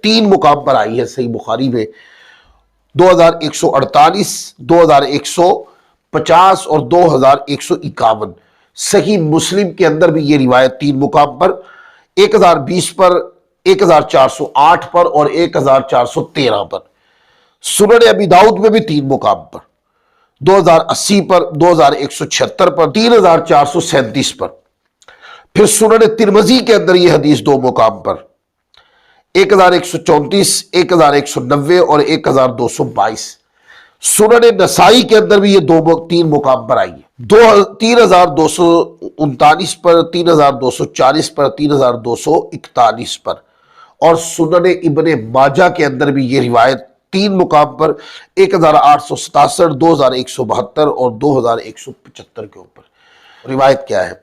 3 مقام پر آئی ہے صحیح بخاری میں، 2148، 2150 اور 2151۔ صحیح مسلم کے اندر بھی یہ روایت 3 مقام پر، 1020 پر، 1408 پر اور 1413 پر۔ سنن ابی داؤد میں بھی 3 مقام پر، 2080 پر، 2176 پر، 3437 پر۔ پھر سنن ترمذی کے اندر یہ حدیث 2 مقام پر، 1134، 1190 اور 1222۔ سنن نسائی کے اندر بھی یہ 3 مقام پر آئی ہے، 3239 پر، 3240 پر، 3241 پر۔ اور سنن ابن ماجہ کے اندر بھی یہ روایت 3 مقام پر، 1867، 2172 اور 2175 کے اوپر۔ روایت کیا ہے؟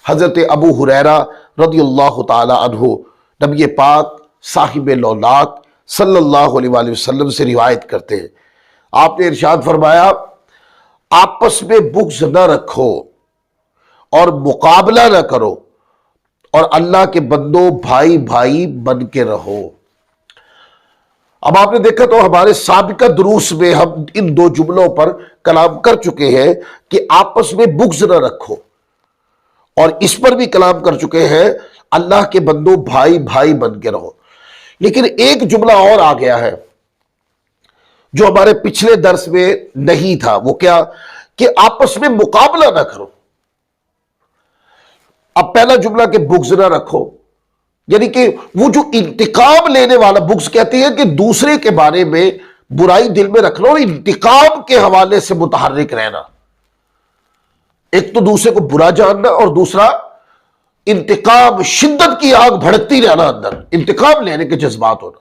حضرت ابو ہریرہ رضی اللہ تعالی عنہ نبی پاک صاحب لولاک صلی اللہ علیہ وآلہ وسلم سے روایت کرتے ہیں، آپ نے ارشاد فرمایا آپس میں بغض نہ رکھو اور مقابلہ نہ کرو، اور اللہ کے بندوں بھائی بھائی بن کے رہو۔ اب آپ نے دیکھا تو ہمارے سابقہ دروس میں ہم ان 2 جملوں پر کلام کر چکے ہیں کہ آپس میں بغض نہ رکھو، اور اس پر بھی کلام کر چکے ہیں اللہ کے بندوں بھائی بھائی بن کے رہو۔ لیکن ایک جملہ اور آ گیا ہے جو ہمارے پچھلے درس میں نہیں تھا، وہ کیا؟ کہ آپس میں مقابلہ نہ کرو۔ اب پہلا جملہ کہ بغض نہ رکھو، یعنی کہ وہ جو انتقام لینے والا بغض کہتے ہیں کہ دوسرے کے بارے میں برائی دل میں رکھنا اور انتقام کے حوالے سے متحرک رہنا، ایک تو دوسرے کو برا جاننا اور دوسرا انتقام، شدت کی آگ بھڑکتی رہنا اندر، انتقام لینے کے جذبات ہونا۔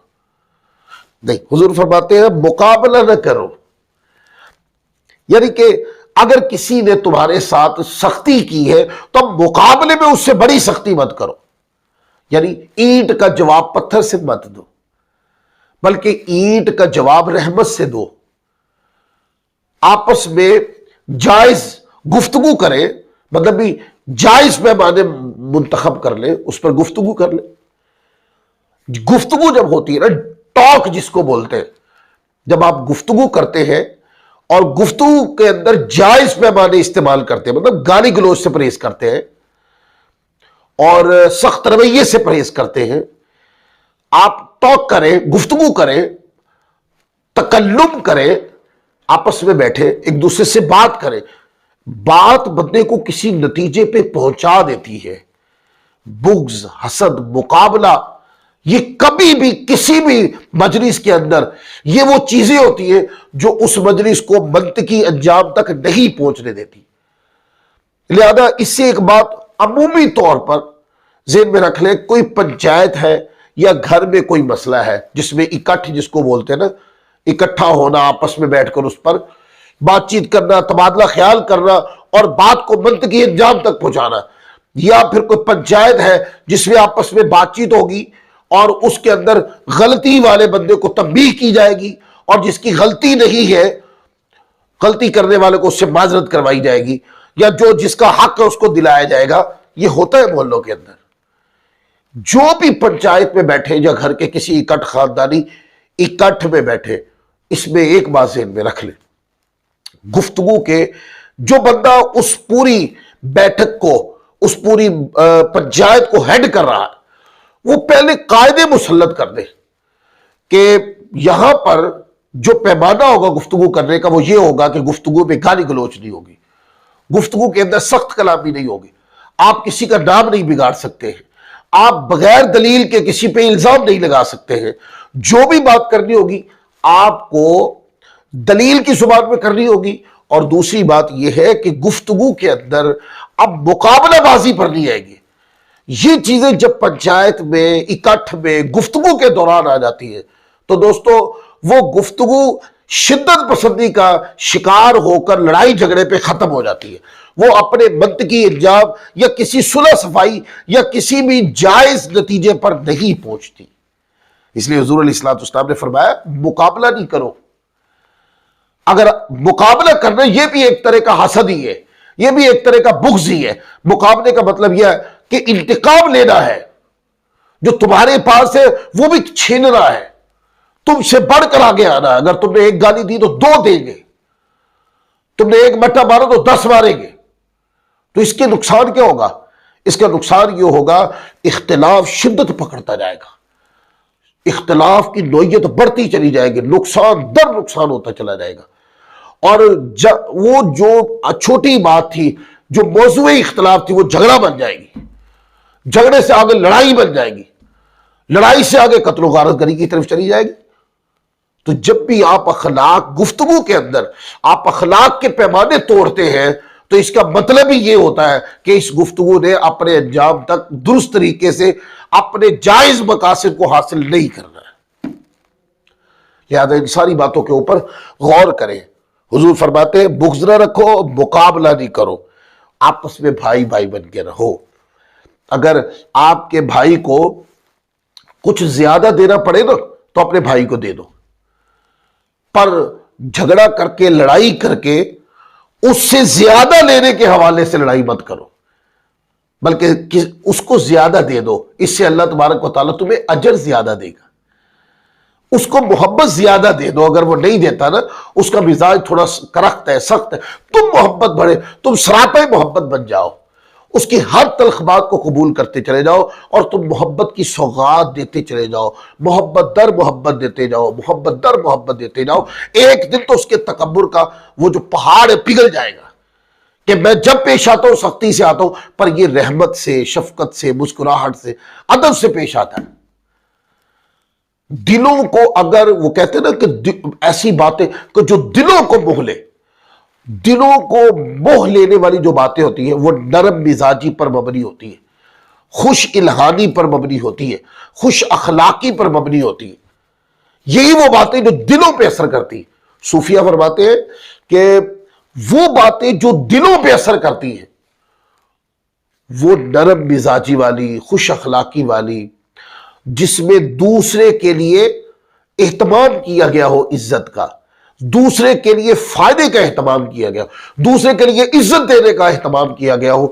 نہیں، حضور فرماتے ہیں مقابلہ نہ کرو، یعنی کہ اگر کسی نے تمہارے ساتھ سختی کی ہے تو مقابلے میں اس سے بڑی سختی مت کرو، یعنی اینٹ کا جواب پتھر سے مت دو، بلکہ اینٹ کا جواب رحمت سے دو۔ آپس میں جائز گفتگو کرے، مطلب بھی جائز پیمانے منتخب کر لے، اس پر گفتگو کر لے۔ گفتگو جب ہوتی ہے نا، ٹاک جس کو بولتے ہیں، جب آپ گفتگو کرتے ہیں اور گفتگو کے اندر جائز پیمانے استعمال کرتے ہیں، مطلب گالی گلوچ سے پرہیز کرتے ہیں اور سخت رویے سے پرہیز کرتے ہیں، آپ ٹاک کریں، گفتگو کریں، تکلم کریں، آپس میں بیٹھے ایک دوسرے سے بات کریں، بات بندے کو کسی نتیجے پہ پہنچا دیتی ہے۔ بغض، حسد، مقابلہ، یہ کبھی بھی کسی بھی مجلس کے اندر یہ وہ چیزیں ہوتی ہیں جو اس مجلس کو منطقی انجام تک نہیں پہنچنے دیتی۔ لہذا اس سے ایک بات عمومی طور پر ذہن میں رکھ لیں، کوئی پنچایت ہے یا گھر میں کوئی مسئلہ ہے جس میں اکٹھ جس کو بولتے ہیں نا، اکٹھا ہونا، آپس میں بیٹھ کر اس پر بات چیت کرنا، تبادلہ خیال کرنا اور بات کو منطقی انجام تک پہنچانا، یا پھر کوئی پنچایت ہے جس میں آپس میں بات چیت ہوگی اور اس کے اندر غلطی والے بندے کو تنبیہ کی جائے گی، اور جس کی غلطی نہیں ہے، غلطی کرنے والے کو اس سے معذرت کروائی جائے گی، یا جو جس کا حق ہے اس کو دلایا جائے گا۔ یہ ہوتا ہے محلوں کے اندر۔ جو بھی پنچایت میں بیٹھے یا گھر کے کسی اکٹھ خاندانی اکٹھ میں بیٹھے، اس میں ایک بات ذہن میں رکھ لیں، گفتگو کے جو بندہ اس پوری بیٹھک کو، اس پوری پنچایت کو ہیڈ کر رہا ہے، وہ پہلے قاعدے مسلط کر دے کہ یہاں پر جو پیمانہ ہوگا گفتگو کرنے کا وہ یہ ہوگا کہ گفتگو میں گالی گلوچ نہیں ہوگی، گفتگو کے اندر سخت کلامی نہیں ہوگی، آپ کسی کا نام نہیں بگاڑ سکتے ہیں، آپ بغیر دلیل کے کسی پہ الزام نہیں لگا سکتے ہیں، جو بھی بات کرنی ہوگی آپ کو دلیل کی زبان میں کرنی ہوگی۔ اور دوسری بات یہ ہے کہ گفتگو کے اندر اب مقابلہ بازی پر نہیں آئے گی۔ یہ چیزیں جب پنچایت میں اکٹھ میں گفتگو کے دوران آ جاتی ہے تو دوستو وہ گفتگو شدت پسندی کا شکار ہو کر لڑائی جھگڑے پہ ختم ہو جاتی ہے، وہ اپنے منطقی انجام یا کسی صلح صفائی یا کسی بھی جائز نتیجے پر نہیں پہنچتی۔ اس لیے حضور علیہ السلام نے فرمایا مقابلہ نہیں کرو۔ اگر مقابلہ کرنا یہ بھی ایک طرح کا حسد ہی ہے، یہ بھی ایک طرح کا بغض ہی ہے۔ مقابلے کا مطلب یہ ہے کہ انتقام لینا ہے، جو تمہارے پاس ہے وہ بھی چھیننا ہے، تم سے بڑھ کر آگے آنا ہے. اگر تم نے ایک گالی دی تو 2 دیں گے, تم نے ایک مٹا مارا تو 10 ماریں گے. تو اس کے نقصان کیا ہوگا؟ اس کا نقصان یہ ہوگا اختلاف شدت پکڑتا جائے گا, اختلاف کی نوعیت بڑھتی چلی جائے گی, نقصان در نقصان ہوتا چلا جائے گا. اور وہ جو چھوٹی بات تھی, جو موضوع اختلاف تھی, وہ جھگڑا بن جائے گی, جھگڑے سے آگے لڑائی بن جائے گی, لڑائی سے آگے قتل و غارت گری کی طرف چلی جائے گی. تو جب بھی آپ اخلاق گفتگو کے اندر آپ اخلاق کے پیمانے توڑتے ہیں تو اس کا مطلب ہی یہ ہوتا ہے کہ اس گفتگو نے اپنے انجام تک درست طریقے سے اپنے جائز مقاصد کو حاصل نہیں کرنا ہے. لہذا ان ساری باتوں کے اوپر غور کریں. حضور فرماتے ہیں بغض نہ رکھو, مقابلہ نہیں کرو, آپس میں بھائی بھائی بن کے رہو. اگر آپ کے بھائی کو کچھ زیادہ دینا پڑے نا تو اپنے بھائی کو دے دو, پر جھگڑا کر کے لڑائی کر کے اس سے زیادہ لینے کے حوالے سے لڑائی مت کرو, بلکہ اس کو زیادہ دے دو. اس سے اللہ تبارک و تعالیٰ تمہیں اجر زیادہ دے گا. اس کو محبت زیادہ دے دو. اگر وہ نہیں دیتا نا, اس کا مزاج تھوڑا کرخت ہے, سخت ہے, تم محبت بڑھے, تم سراپے محبت بن جاؤ, اس کی ہر تلخ بات کو قبول کرتے چلے جاؤ اور تم محبت کی سوغات دیتے چلے جاؤ, محبت در محبت دیتے جاؤ, محبت در محبت دیتے جاؤ. ایک دن تو اس کے تکبر کا وہ جو پہاڑ ہے پگھل جائے گا کہ میں جب پیش آتا ہوں سختی سے آتا ہوں, پر یہ رحمت سے, شفقت سے, مسکراہٹ سے, ادب سے پیش آتا ہے. دلوں کو اگر وہ کہتے ہیں نا کہ ایسی باتیں کہ جو دلوں کو موہ لے, دلوں کو موہ لینے والی جو باتیں ہوتی ہیں وہ نرم مزاجی پر مبنی ہوتی ہے, خوش الہانی پر مبنی ہوتی ہے, خوش اخلاقی پر مبنی ہوتی ہے. یہی وہ باتیں جو دلوں پہ اثر کرتی ہیں. صوفیہ فرماتے ہیں کہ وہ باتیں جو دلوں پہ اثر کرتی ہیں وہ نرم مزاجی والی, خوش اخلاقی والی, جس میں دوسرے کے لیے اہتمام کیا گیا ہو, عزت کا, دوسرے کے لیے فائدے کا اہتمام کیا گیا, دوسرے کے لیے عزت دینے کا اہتمام کیا گیا ہو,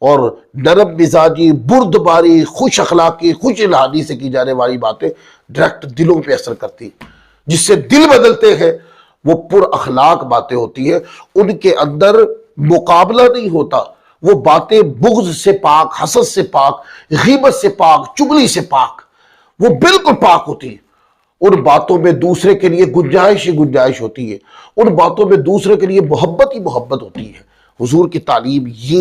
اور نرم مزاجی, بردباری, خوش اخلاقی, خوش الہانی سے کی جانے والی باتیں ڈائریکٹ دلوں پہ اثر کرتی ہیں, جس سے دل بدلتے ہیں. وہ پر اخلاق باتیں ہوتی ہیں, ان کے اندر مقابلہ نہیں ہوتا, وہ باتیں بغض سے پاک, حسد سے پاک, غیبت سے پاک, چغلی سے پاک, وہ بالکل پاک ہوتی ہے. ان باتوں میں دوسرے کے لیے گنجائش ہی گنجائش ہوتی ہے, ان باتوں میں دوسرے کے لیے محبت ہی محبت ہوتی ہے. حضور کی تعلیم یہ